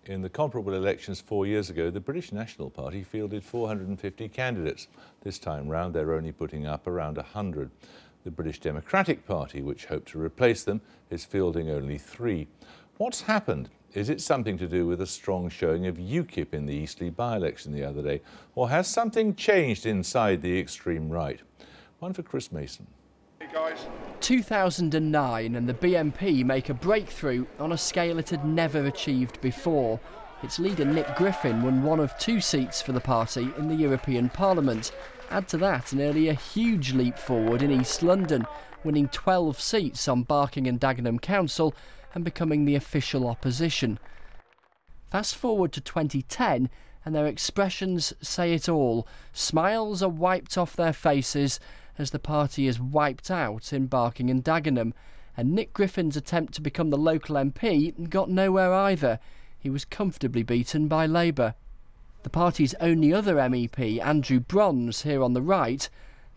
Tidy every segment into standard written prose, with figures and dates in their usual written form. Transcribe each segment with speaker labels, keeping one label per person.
Speaker 1: In the comparable elections 4 years ago, the British National Party fielded 450 candidates. This time round, they're only putting up around 100. The British Democratic Party, which hoped to replace them, is fielding only 3. What's happened? Is it something to do with a strong showing of UKIP in the Eastleigh by-election the other day? Or has something changed inside the extreme right? One for Chris Mason.
Speaker 2: 2009 and the BNP make a breakthrough on a scale it had never achieved before. Its leader Nick Griffin won 1 of 2 seats for the party in the European Parliament. Add to that an earlier huge leap forward in East London, winning 12 seats on Barking and Dagenham Council and becoming the official opposition. Fast forward to 2010 and their expressions say it all. Smiles are wiped off their faces as the party is wiped out in Barking and Dagenham, and Nick Griffin's attempt to become the local MP got nowhere either. He was comfortably beaten by Labour. The party's only other MEP, Andrew Bronze, here on the right,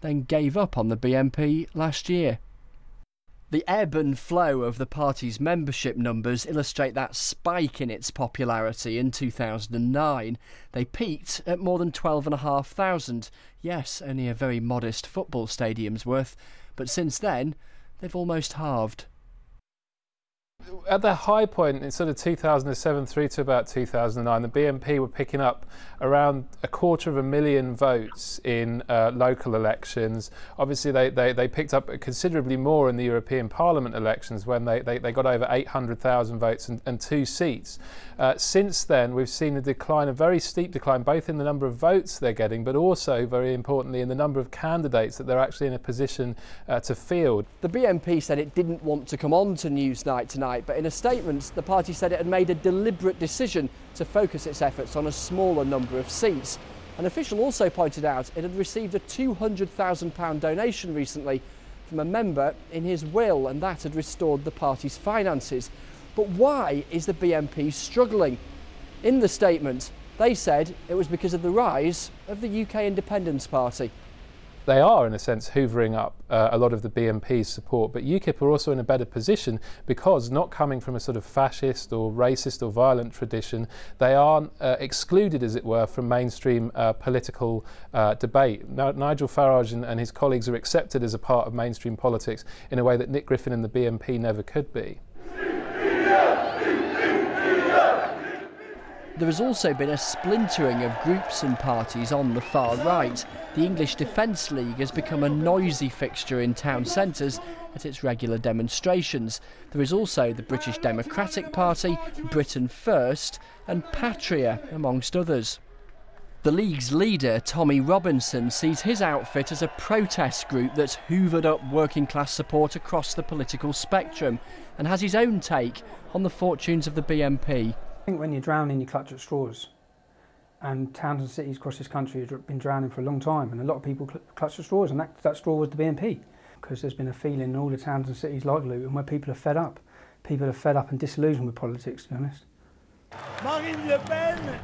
Speaker 2: then gave up on the BNP last year. The ebb and flow of the party's membership numbers illustrate that spike in its popularity in 2009. They peaked at more than 12,500. Yes, only a very modest football stadium's worth, but since then, they've almost halved.
Speaker 3: At the high point in sort of 2007 through to about 2009, the BNP were picking up around 250,000 votes in local elections. Obviously, they picked up considerably more in the European Parliament elections when they got over 800,000 votes and 2 seats. Since then, we've seen a decline, a very steep decline, both in the number of votes they're getting, but also, very importantly, in the number of candidates that they're actually in a position to field.
Speaker 2: The BNP said it didn't want to come on to Newsnight tonight, but in a statement, the party said it had made a deliberate decision to focus its efforts on a smaller number of seats. An official also pointed out it had received a £200,000 donation recently from a member in his will, and that had restored the party's finances. But why is the BNP struggling? In the statement, they said it was because of the rise of the UK Independence Party.
Speaker 3: They are, in a sense, hoovering up a lot of the BNP's support, but UKIP are also in a better position because, not coming from a sort of fascist or racist or violent tradition, they are excluded, as it were, from mainstream political debate. Now, Nigel Farage and his colleagues are accepted as a part of mainstream politics in a way that Nick Griffin and the BNP never could be.
Speaker 2: There has also been a splintering of groups and parties on the far right. The English Defence League has become a noisy fixture in town centres at its regular demonstrations. There is also the British Democratic Party, Britain First and Patria, amongst others. The League's leader, Tommy Robinson, sees his outfit as a protest group that's hoovered up working class support across the political spectrum and has his own take on the fortunes of the BNP.
Speaker 4: I think when you're drowning, you clutch at straws, and towns and cities across this country have been drowning for a long time, and a lot of people clutch at straws, and that straw was the BNP, because there's been a feeling in all the towns and cities like Luton where people are fed up. People are fed up and disillusioned with politics, to be honest.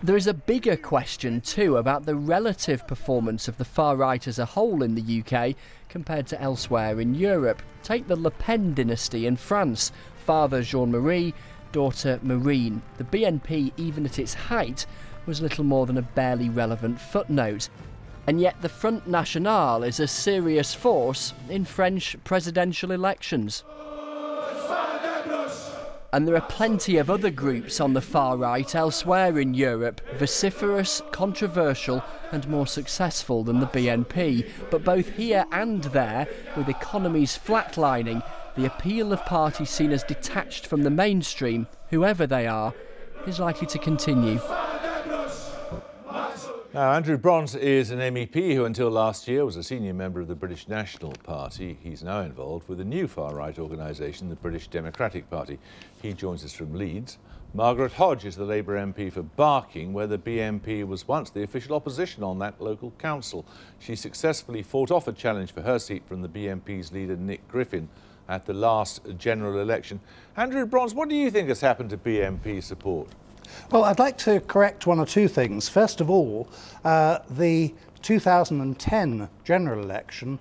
Speaker 2: There is a bigger question too about the relative performance of the far right as a whole in the UK compared to elsewhere in Europe. Take the Le Pen dynasty in France, father Jean-Marie, daughter Marine. The BNP, even at its height, was little more than a barely relevant footnote. And yet the Front National is a serious force in French presidential elections. And there are plenty of other groups on the far right elsewhere in Europe, vociferous, controversial and more successful than the BNP. But both here and there, with economies flatlining, the appeal of parties seen as detached from the mainstream, whoever they are, is likely to continue.
Speaker 1: Now, Andrew Bronze is an MEP who until last year was a senior member of the British National Party. He's now involved with a new far-right organisation, the British Democratic Party. He joins us from Leeds. Margaret Hodge is the Labour MP for Barking, where the BNP was once the official opposition on that local council. She successfully fought off a challenge for her seat from the BNP's leader, Nick Griffin, at the last general election. Andrew Bronze, what do you think has happened to BNP support?
Speaker 5: Well, I'd like to correct 1 or 2 things. First of all, the 2010 general election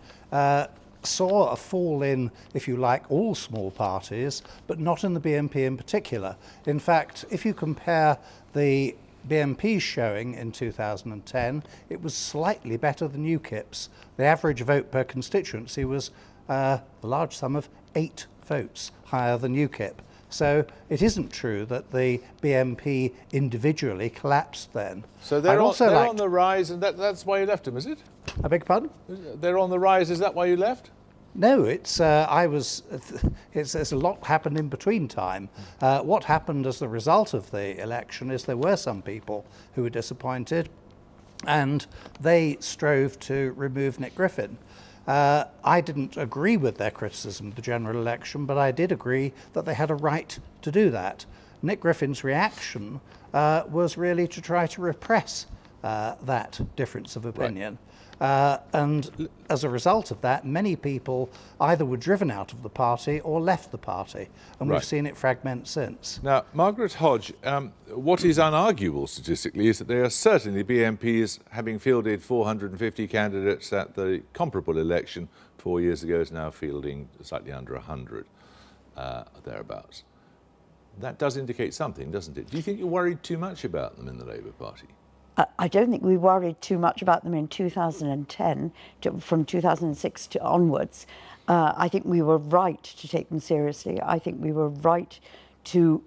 Speaker 5: saw a fall in, if you like, all small parties, but not in the BNP in particular. In fact, if you compare the BNP's showing in 2010, it was slightly better than UKIP's. The average vote per constituency was a large sum of 8 votes higher than UKIP. So it isn't true that the BNP individually collapsed then.
Speaker 1: So they're on the rise, and that's why you left them, is it?
Speaker 5: I beg your pardon?
Speaker 1: They're on the rise, is that why you left?
Speaker 5: No, there's a lot happened in between time. What happened as the result of the election is there were some people who were disappointed, and they strove to remove Nick Griffin. I didn't agree with their criticism of the general election, but I did agree that they had a right to do that. Nick Griffin's reaction was really to try to repress that difference of opinion. Right. And as a result of that, many people either were driven out of the party or left the party, and we've seen it fragment since.
Speaker 1: Now, Margaret Hodge, what is unarguable statistically is that there are certainly BNPs, having fielded 450 candidates at the comparable election 4 years ago, is now fielding slightly under 100, thereabouts. That does indicate something, doesn't it? Do you think you're worried too much about them in the Labour Party?
Speaker 6: I don't think we worried too much about them in 2010, from 2006 onwards. I think we were right to take them seriously. I think we were right to,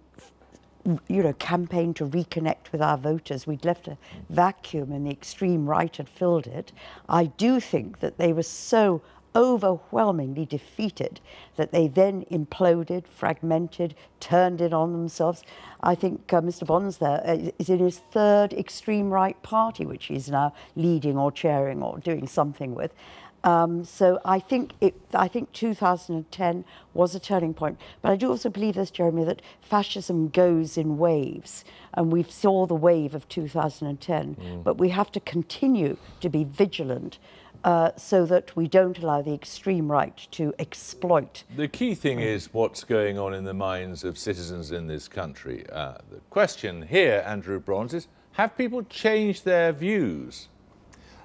Speaker 6: campaign to reconnect with our voters. We'd left a vacuum and the extreme right had filled it. I do think that they were so overwhelmingly defeated that they then imploded, fragmented, turned in on themselves. I think Mr. Bonds there is in his third extreme right party, which he's now leading or chairing or doing something with. So I think 2010 was a turning point. But I do also believe this, Jeremy, that fascism goes in waves. And we saw the wave of 2010. But we have to continue to be vigilant so that we don't allow the extreme right to exploit.
Speaker 1: The key thing is what's going on in the minds of citizens in this country. The question here, Andrew Bronze, is have people changed their views?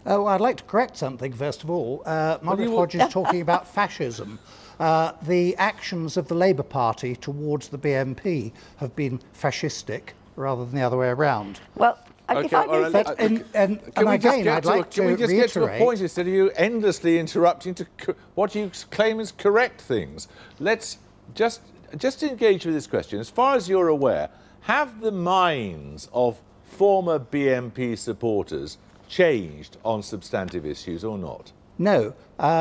Speaker 5: Oh, I'd like to correct something, first of all. Margaret Hodge is talking about fascism. The actions of the Labour Party towards the BNP have been fascistic rather than the other way around.
Speaker 6: Well,
Speaker 1: I'd like to get to a point instead of you endlessly interrupting to what you claim is correct things. Let's just engage with this question. As far as you're aware, have the minds of former BNP supporters changed on substantive issues or not?
Speaker 5: No,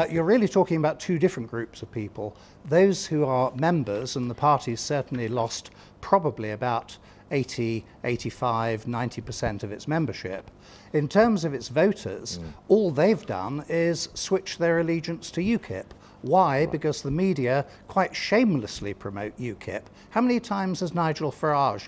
Speaker 5: you're really talking about two different groups of people. Those who are members, and the party's certainly lost probably about 80, 85, 90% of its membership. In terms of its voters, all they've done is switch their allegiance to UKIP. Why? Because the media quite shamelessly promote UKIP. How many times has Nigel Farage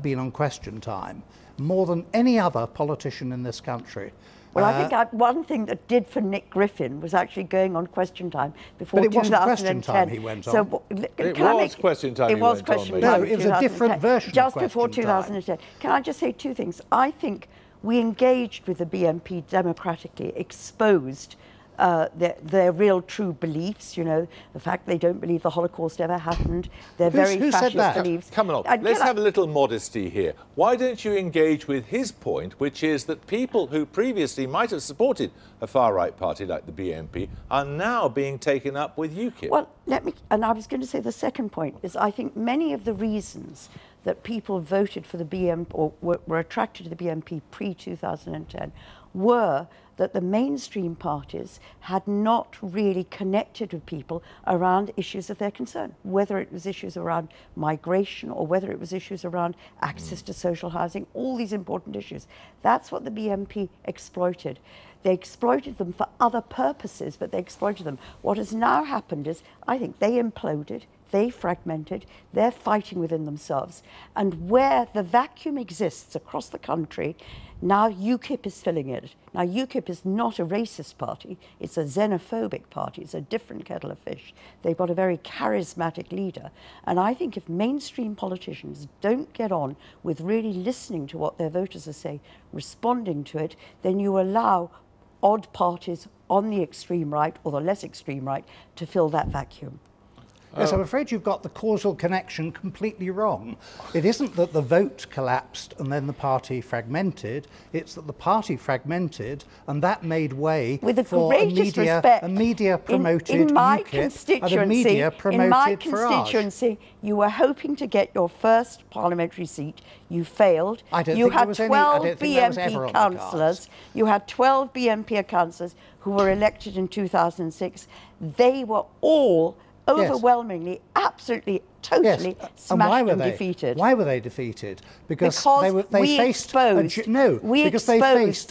Speaker 5: been on Question Time? More than any other politician in this country.
Speaker 6: Well, I think one thing that did for Nick Griffin was actually going on Question Time before 2010.
Speaker 5: But it wasn't Question Time he went on.
Speaker 6: So,
Speaker 1: it was Question Time he went on.
Speaker 5: No, it was a different version
Speaker 6: just
Speaker 5: of
Speaker 6: before
Speaker 5: Question
Speaker 6: 2010. Can I just say two things? I think we engaged with the BNP democratically, exposed their real true beliefs, the fact they don't believe the Holocaust ever happened, their very fascist beliefs.
Speaker 1: Come on, let's have a little modesty here. Why don't you engage with his point, which is that people who previously might have supported a far-right party like the BNP are now being taken up with UKIP?
Speaker 6: Well, and I was going to say the second point is I think many of the reasons that people voted for the BNP or were attracted to the BNP pre-2010 were that the mainstream parties had not really connected with people around issues of their concern, whether it was issues around migration or whether it was issues around access to social housing, all these important issues. That's what the BNP exploited. They exploited them for other purposes, but they exploited them. What has now happened is, I think they imploded, they fragmented, they're fighting within themselves. And where the vacuum exists across the country, now UKIP is filling it. Now UKIP is not a racist party, it's a xenophobic party, it's a different kettle of fish. They've got a very charismatic leader. And I think if mainstream politicians don't get on with really listening to what their voters are saying, responding to it, then you allow odd parties on the extreme right or the less extreme right to fill that vacuum.
Speaker 5: Yes, I'm afraid you've got the causal connection completely wrong. It isn't that the vote collapsed and then the party fragmented, it's that the party fragmented and that made way for a media-promoted
Speaker 6: in my
Speaker 5: UKIP
Speaker 6: constituency,
Speaker 5: and a media-promoted
Speaker 6: in my
Speaker 5: Farage.
Speaker 6: constituency, you were hoping to get your first parliamentary seat. You failed.
Speaker 5: I don't
Speaker 6: you
Speaker 5: think there
Speaker 6: had
Speaker 5: was
Speaker 6: 12
Speaker 5: any, I don't think that was ever on
Speaker 6: BNP
Speaker 5: the
Speaker 6: councillors.
Speaker 5: cards.
Speaker 6: You had 12 BNP councillors who were elected in 2006. They were all overwhelmingly, absolutely, totally smashed and defeated.
Speaker 5: Why were they defeated? Because
Speaker 6: they
Speaker 5: faced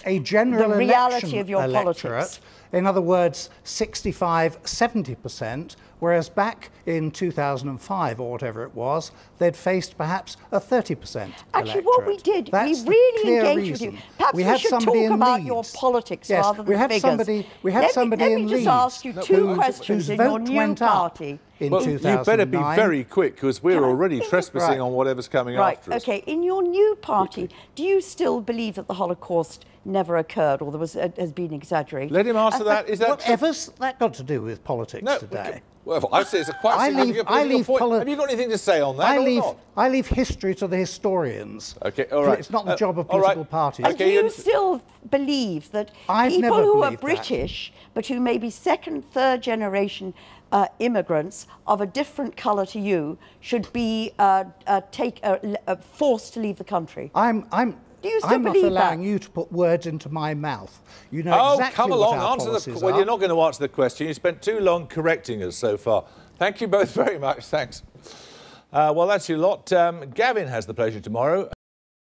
Speaker 5: a general
Speaker 6: the reality
Speaker 5: election
Speaker 6: of your
Speaker 5: electorate.
Speaker 6: politics.
Speaker 5: In other words, 65–70%, whereas back in 2005 or whatever it was, they'd faced perhaps a 30%
Speaker 6: Actually, what we did, we really engaged with you. Perhaps we should talk about your politics rather than the figures.
Speaker 5: We had somebody in
Speaker 6: Leeds.
Speaker 5: Leeds.
Speaker 6: Let me just ask you two questions in your new party.
Speaker 1: Well, you better be very quick, because we're already trespassing on whatever's coming after us.
Speaker 6: OK, in your new party, do you still believe that the Holocaust never occurred or there was has been exaggerated?
Speaker 1: Let him answer that. Is that
Speaker 5: whatever's that got to do with politics today?
Speaker 1: Well, I'd say it's a quite significant political point. Have you got anything to say on that
Speaker 5: I leave history to the historians.
Speaker 1: OK, all right.
Speaker 5: It's not the job of political parties.
Speaker 6: And do you still believe that people who are British, but who may be second, third generation immigrants of a different colour to you should be forced to leave the country? Do you still
Speaker 5: I'm not allowing you to put words into my mouth. You know exactly
Speaker 1: come along,
Speaker 5: what our
Speaker 1: answer
Speaker 5: policies
Speaker 1: well,
Speaker 5: are.
Speaker 1: you're not going to answer the question. You spent too long correcting us so far. Thank you both very much. Thanks. Well, that's your lot. Gavin has the pleasure tomorrow.